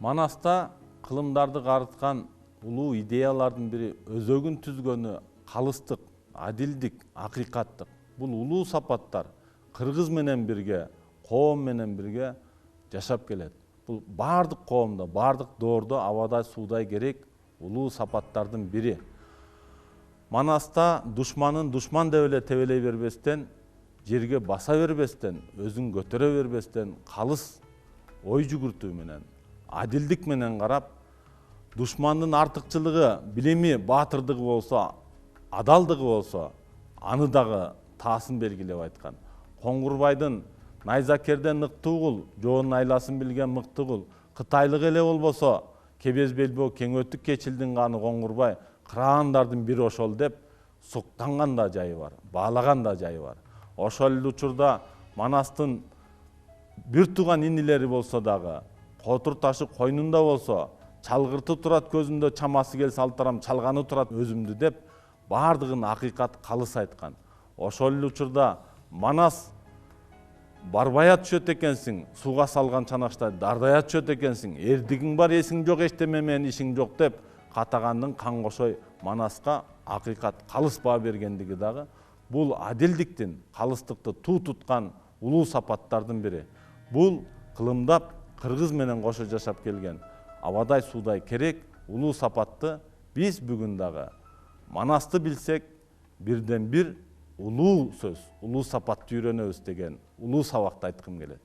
Манаста кылымдарды карыткан улуу идеялардын бири өзөгүн түзгөнү калыстык, адилдик, акыйкаттык. Бул улуу сапаттар кыргыз менен бирге, коом менен бирге жашап келет. Бул бардык коомдо, бардык доордо абадай суудай керек улуу сапаттардын бири. Манаста душманын душман деп эле тебелей бербестен, жерге баса бербестен, өзүн көтөрө бербестен, калыс ой жүгүртүү менен, адилдик менен карап, душмандын артыкчылыгы, билими, баатырдыгы болсо, адалдыгы болсо, аны дагы таасын белгилеп айткан. Коңгурбайдын найзакерден ныктуу кул, жоонун айласын билген мыкты кул, кытайлык эле болбосо, кебез белбөө кеңөтүк кечилдин каны Коңгурбай, кыраандардын бири ошол деп суктанган да жайы бар, баалаган да жайы бар. Ошол эле учурда Манастын бир тууган инилери болсо дагы, котур ташы койнунда болсо, чалгырты турат көзүндө, чамасы келсе алтарам, чалганы турат өзүмдү деп, бардыгын акыйкат калыс айткан. Ошол эле учурда Манас барбая түшөт экенсиң, сууга салган чанаштай дардая түшөт экенсиң, эрдигиң бар, эсиң жок, эчтеме менен ишиң жок деп катагандын кан кошой Манаска акыйкат калыс баа бергендиги дагы бул адилдиктин, калыстыкты туу туткан улуу сапаттардын бири. Бул кылымдап кыргыз менен кошо жашап келген абадай суудай керек улуу сапатты биз бүгүн дагы Манасты билсек, бирден бир улуу сөз, улуу сапатты үйрөнөбүз деген улуу сабакты айткым келет.